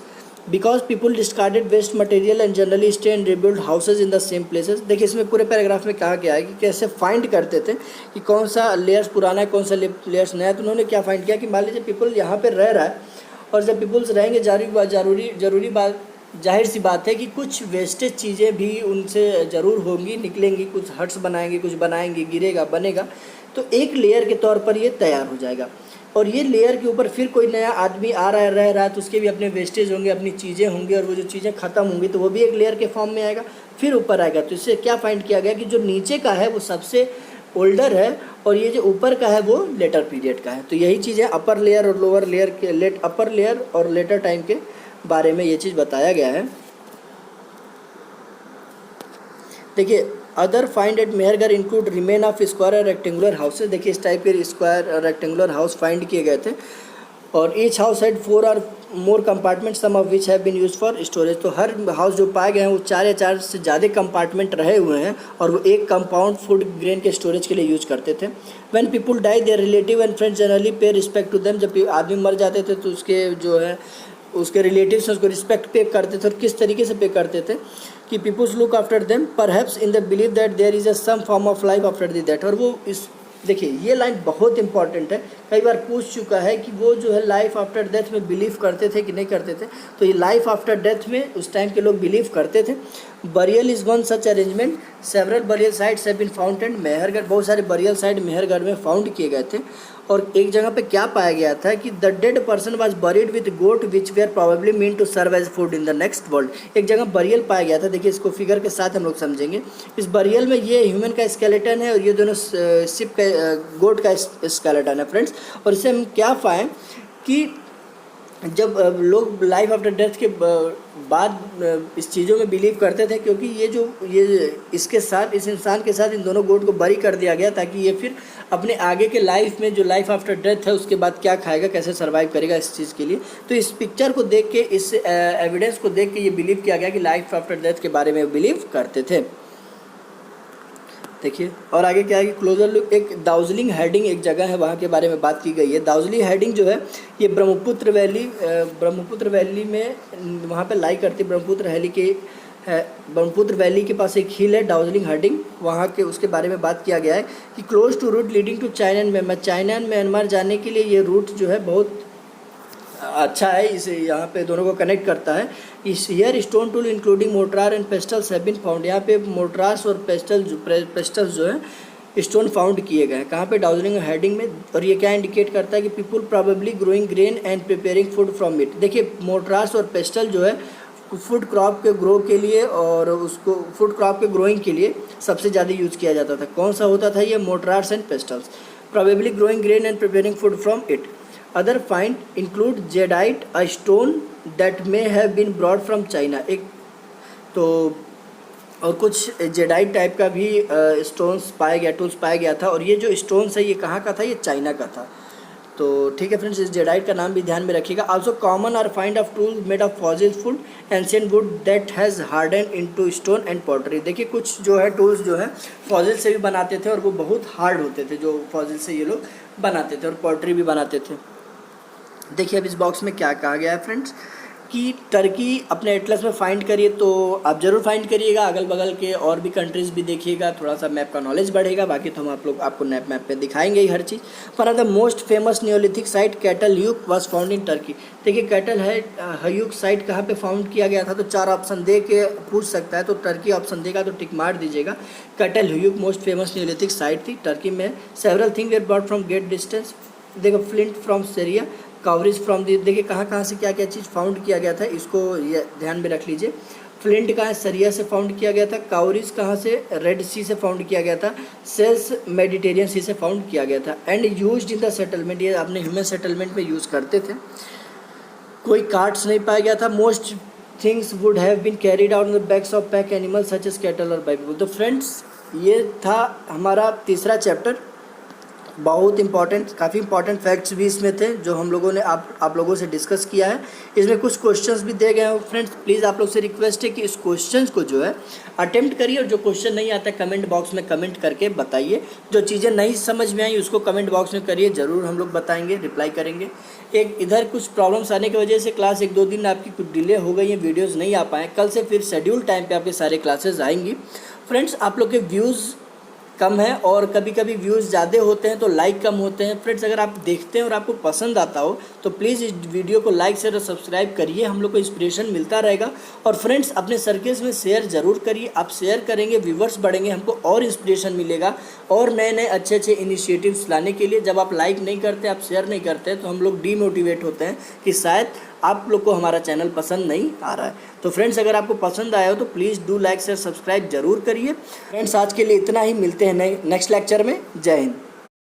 because people discarded waste material and generally stay and rebuild houses in the same places. देखिए इसमें पूरे paragraph में कहा गया है कि कैसे find करते थे कि कौन सा लेयर्स पुराना है, कौन सा लेयर्स नया है। तो उन्होंने क्या फाइंड किया कि मान लीजिए पीपल यहाँ पर रह रहा है और जब पीपल्स रहेंगे जरूरी बात जाहिर सी बात है कि कुछ वेस्टेज चीज़ें भी उनसे ज़रूर होंगी, निकलेंगी, कुछ हट्स बनाएंगे, कुछ बनाएंगे, गिरेगा, बनेगा। तो एक लेयर के तौर पर ये तैयार हो जाएगा और ये लेयर के ऊपर फिर कोई नया आदमी आ रहा है, रह रहा है, तो उसके भी अपने वेस्टेज होंगे, अपनी चीज़ें होंगी और वो जो चीज़ें ख़त्म होंगी तो वो भी एक लेयर के फॉर्म में आएगा, फिर ऊपर आएगा। तो इससे क्या फाइंड किया गया कि जो नीचे का है वो सबसे ओल्डर है और ये जो ऊपर का है वो लेटर पीरियड का है। तो यही चीज़ें अपर लेयर और लोअर लेयर के अपर लेयर और लेटर टाइम के बारे में ये चीज़ बताया गया है। देखिए other find at Mehrgarh include remain of square और रेक्टेंगुलर हाउसेज। देखिए इस टाइप के स्क्वायर और रेक्टेंगुलर हाउस फाइंड किए गए थे और ईच हाउस हैड 4 और more compartment some of which have been used for storage. तो हर हाउस जो पाए गए हैं वो 4 या 4 से ज़्यादा कंपार्टमेंट रहे हुए हैं और वो एक कंपाउंड फूड ग्रेन के स्टोरेज के लिए यूज करते थे। When people die their relative and friends generally pay respect to them. जब आदमी मर जाते थे तो उसके जो है उसके रिलेटिव्स उसको रिस्पेक्ट पे करते थे और किस तरीके से पे करते थे कि peoples look after them perhaps in the believe that there is a some form of life after the death. और वो इस देखिए ये लाइन बहुत इंपॉर्टेंट है, कई बार पूछ चुका है कि वो जो है लाइफ आफ्टर डेथ में बिलीव करते थे कि नहीं करते थे। तो ये लाइफ आफ्टर डेथ में उस टाइम के लोग बिलीव करते थे। Burial is one such arrangement, several burial sites have been found and Mehrgarh, बहुत सारे बरियल साइट मेहरगढ़ में फाउंड किए गए थे। और एक जगह पे क्या पाया गया था कि the dead person was buried with goat which were probably mean to serve as food in the next world. एक जगह बरियल पाया गया था, देखिए इसको फिगर के साथ हम लोग समझेंगे। इस बरियल में ये ह्यूमन का स्केलेटन है और ये दोनों शिप का गोट का स्केलेटन है फ्रेंड्स। और इससे हम क्या पाएँ कि जब लोग लाइफ आफ्टर डेथ के बाद इस चीज़ों में बिलीव करते थे क्योंकि ये इसके साथ इस इंसान के साथ इन दोनों गोट को बरी कर दिया गया ताकि ये फिर अपने आगे के लाइफ में जो लाइफ आफ्टर डेथ है उसके बाद क्या खाएगा, कैसे सर्वाइव करेगा इस चीज़ के लिए। तो इस पिक्चर को देख के, इस एविडेंस को देख के ये बिलीव किया गया कि लाइफ आफ्टर डेथ के बारे में बिलीव करते थे। देखिए और आगे क्या है कि क्लोजर लुक, एक दार्जिलिंग हेडिंग एक जगह है वहाँ के बारे में बात की गई है। दार्जिलिंग हेडिंग जो है ये ब्रह्मपुत्र वैली में वहाँ पे लाई करती, ब्रह्मपुत्र वैली के है। ब्रह्मपुत्र वैली के पास एक हिल है डार्जिलिंग हर्डिंग, वहाँ के उसके बारे में बात किया गया है कि close to route leading to China and Myanmar, China and Myanmar जाने के लिए ये रूट जो है बहुत अच्छा है, इसे यहाँ पे दोनों को कनेक्ट करता है। इस year stone tool including mortar and pestles have been found, यहाँ पे मोटरार्स और पेस्टल्स जो है स्टोन फाउंड किए गए हैं। कहाँ पे? डार्जिलिंग हेडिंग में। और ये क्या इंडिकेट करता है कि people probably growing grain and preparing food from it. देखिए मोटरार्स और पेस्टल जो है फूड क्रॉप के ग्रो के लिए और उसको फूड क्रॉप के ग्रोइंग के लिए सबसे ज़्यादा यूज़ किया जाता था। कौन सा होता था ये? Mortars and pestles. Probably growing grain and preparing food from it. Other find include jadeite, a stone that may have been brought from China. एक तो और कुछ जेडाइट टाइप का भी स्टोन्स पाया गया, टूल्स पाया गया था। और ये जो स्टोन्स है ये कहाँ का था? ये चाइना का था। तो ठीक है फ्रेंड्स, इस जेडाइट का नाम भी ध्यान में रखिएगा। Also common are find of tools made of fossil food ancient wood that has harden into stone and pottery. देखिए कुछ जो है टूल्स जो है फॉसिल से भी बनाते थे और वो बहुत हार्ड होते थे, जो फॉसिल से ये लोग बनाते थे, और पॉटरी भी बनाते थे। देखिए अब इस बॉक्स में क्या कहा गया है फ्रेंड्स कि टर्की अपने एटलस में फाइंड करिए, तो आप ज़रूर फाइंड करिएगा। अगल बगल के और भी कंट्रीज़ भी देखिएगा, थोड़ा सा मैप का नॉलेज बढ़ेगा। बाकी तो हम आपको मैप पे दिखाएंगे ही हर चीज़। One of the most famous neolithic site Catal Huyuk was found in Turkey. देखिए कैटल ह्यूक साइट कहाँ पे फाउंड किया गया था? तो 4 ऑप्शन दे के पूछ सकता है, तो टर्की ऑप्शन देगा तो टिक मार दीजिएगा। Catal Huyuk most famous neolithic site थी टर्की में। Several thing were brought from great distance. देखो flint from Syria, cowries from the. देखिए कहाँ से क्या क्या चीज़ फाउंड किया गया था, इसको ये ध्यान में रख लीजिए। फ्लिंट कहाँ? सीरिया से फाउंड किया गया था। कावरेज कहाँ से? रेड सी से फाउंड किया गया था। सेल्स मेडिटेरियन सी से फाउंड किया गया था। And used in the settlement, ये अपने ह्यूमन सेटलमेंट में यूज़ करते थे। कोई कार्ड्स नहीं पाया गया था। Most things would have been carried out on the backs of pack animal such as cattle और बाइबल। तो फ्रेंड्स ये था हमारा तीसरा चैप्टर। बहुत इंपॉर्टेंट, काफ़ी इंपॉर्टेंट फैक्ट्स भी इसमें थे जो हम लोगों ने आप लोगों से डिस्कस किया है। इसमें कुछ क्वेश्चंस भी दे गए हैं फ्रेंड्स। प्लीज़ आप लोग से रिक्वेस्ट है कि इस क्वेश्चंस को जो है अटेम्प्ट करिए, और जो क्वेश्चन नहीं आता है कमेंट बॉक्स में कमेंट करके बताइए। जो चीज़ें नहीं समझ में आई उसको कमेंट बॉक्स में करिए, ज़रूर हम लोग बताएंगे, रिप्लाई करेंगे। एक इधर कुछ प्रॉब्लम्स आने की वजह से क्लास 1-2 दिन आपकी कुछ डिले हो गई है, वीडियोज़ नहीं आ पाए। कल से फिर शेड्यूल टाइम पर आपके सारे क्लासेज आएंगी। फ्रेंड्स आप लोग के व्यूज़ कम है और कभी कभी व्यूज़ ज़्यादा होते हैं तो लाइक कम होते हैं। फ्रेंड्स अगर आप देखते हैं और आपको पसंद आता हो तो प्लीज़ इस वीडियो को लाइक शेयर और सब्सक्राइब करिए, हम लोग को इंस्पिरेशन मिलता रहेगा। और फ्रेंड्स अपने सर्कल्स में शेयर ज़रूर करिए, आप शेयर करेंगे व्यूवर्स बढ़ेंगे, हमको और इंस्पिरेशन मिलेगा और नए नए अच्छे अच्छे इनिशिएटिव्स लाने के लिए। जब आप लाइक नहीं करते, आप शेयर नहीं करते तो हम लोग डीमोटिवेट होते हैं कि शायद आप लोग को हमारा चैनल पसंद नहीं आ रहा है। तो फ्रेंड्स अगर आपको पसंद आया हो तो please do like share subscribe जरूर करिए। फ्रेंड्स आज के लिए इतना ही, मिलते हैं नेक्स्ट लेक्चर में। जय हिंद।